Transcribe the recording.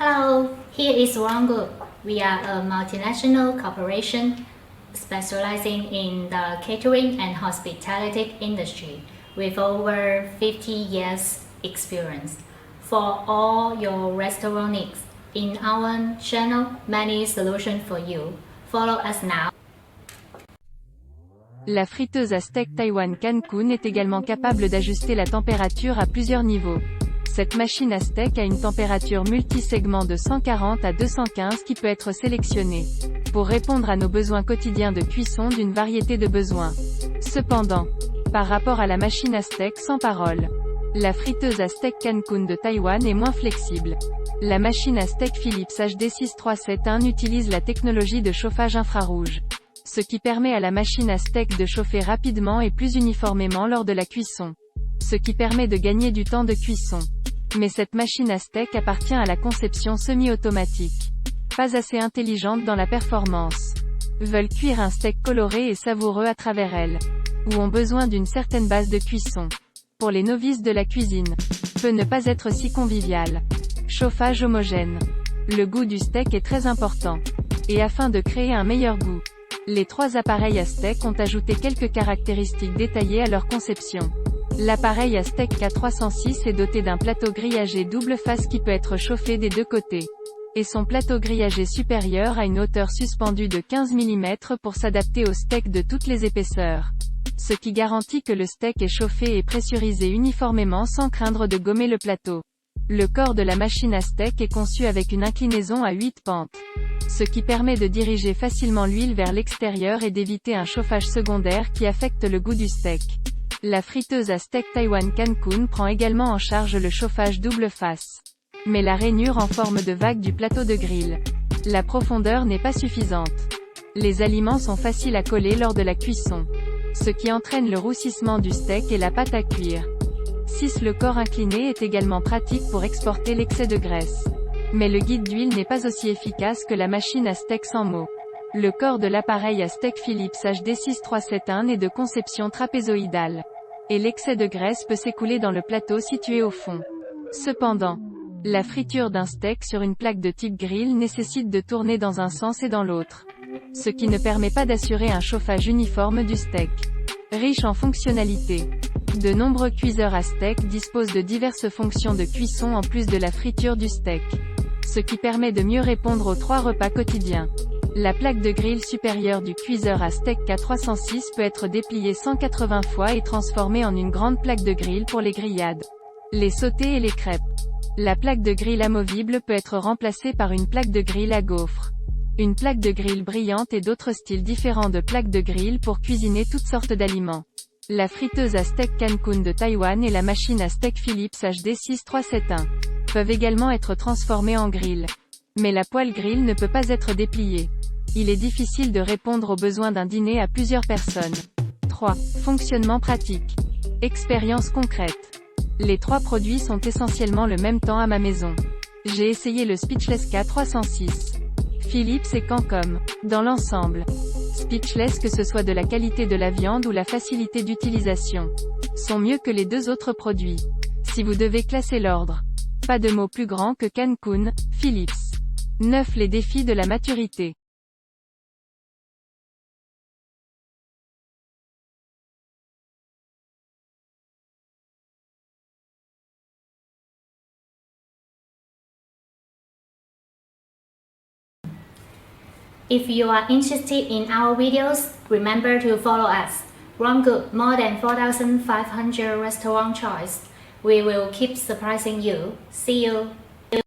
Hello, here is One Group. We are a multinational corporation specializing in the catering and hospitality industry with over 50 years experience. For all your restaurant needs, in our channel, many solutions for you. Follow us now. La friteuse à steak Taiwan Cancun est également capable d'ajuster la température à plusieurs niveaux. Cette machine à steak a une température multisegment de 140 à 215 qui peut être sélectionnée pour répondre à nos besoins quotidiens de cuisson d'une variété de besoins. Cependant, par rapport à la machine à steak sans parole, la friteuse à steak Cancun de Taïwan est moins flexible. La machine à steak Philips HD6371 utilise la technologie de chauffage infrarouge, ce qui permet à la machine à steak de chauffer rapidement et plus uniformément lors de la cuisson, ce qui permet de gagner du temps de cuisson. Mais cette machine à steak appartient à la conception semi-automatique, pas assez intelligente dans la performance. Veulent cuire un steak coloré et savoureux à travers elle, ou ont besoin d'une certaine base de cuisson. Pour les novices de la cuisine, peut ne pas être si convivial. Chauffage homogène. Le goût du steak est très important. Et afin de créer un meilleur goût, les trois appareils à steak ont ajouté quelques caractéristiques détaillées à leur conception. L'appareil à steak K306 est doté d'un plateau grillagé double face qui peut être chauffé des deux côtés. Et son plateau grillagé supérieur a une hauteur suspendue de 15 mm pour s'adapter au steak de toutes les épaisseurs. Ce qui garantit que le steak est chauffé et pressurisé uniformément sans craindre de gommer le plateau. Le corps de la machine à steak est conçu avec une inclinaison à 8 pentes, ce qui permet de diriger facilement l'huile vers l'extérieur et d'éviter un chauffage secondaire qui affecte le goût du steak. La friteuse à steak Taiwan Cancun prend également en charge le chauffage double face, mais la rainure en forme de vague du plateau de grill. La profondeur n'est pas suffisante. Les aliments sont faciles à coller lors de la cuisson, ce qui entraîne le roussissement du steak et la pâte à cuire. 6. Le corps incliné est également pratique pour exporter l'excès de graisse. Mais le guide d'huile n'est pas aussi efficace que la machine à steak sans mots. Le corps de l'appareil à steak Philips HD6371 est de conception trapézoïdale. Et l'excès de graisse peut s'écouler dans le plateau situé au fond. Cependant, la friture d'un steak sur une plaque de type grill nécessite de tourner dans un sens et dans l'autre, ce qui ne permet pas d'assurer un chauffage uniforme du steak. Riche en fonctionnalités. De nombreux cuiseurs à steak disposent de diverses fonctions de cuisson en plus de la friture du steak, ce qui permet de mieux répondre aux 3 repas quotidiens. La plaque de grill supérieure du cuiseur à steak K306 peut être dépliée 180 fois et transformée en une grande plaque de grill pour les grillades, les sautés et les crêpes. La plaque de grill amovible peut être remplacée par une plaque de grill à gaufres, une plaque de grill brillante et d'autres styles différents de plaques de grill pour cuisiner toutes sortes d'aliments. La friteuse à steak Cancun de Taïwan et la machine à steak Philips HD6371 peuvent également être transformées en grill. Mais la poêle grill ne peut pas être dépliée. Il est difficile de répondre aux besoins d'un dîner à plusieurs personnes. 3. Fonctionnement pratique. Expérience concrète. Les 3 produits sont essentiellement le même temps à ma maison. J'ai essayé le Speechless K306, Philips et Cancom. Dans l'ensemble, Speechless, que ce soit de la qualité de la viande ou la facilité d'utilisation, sont mieux que les 2 autres produits. Si vous devez classer l'ordre, pas de mot plus grand que Cancun, Philips. 9. Les défis de la maturité. If you are interested in our videos, remember to follow us. One Group, more than 4,500 restaurant choice. We will keep surprising you. See you.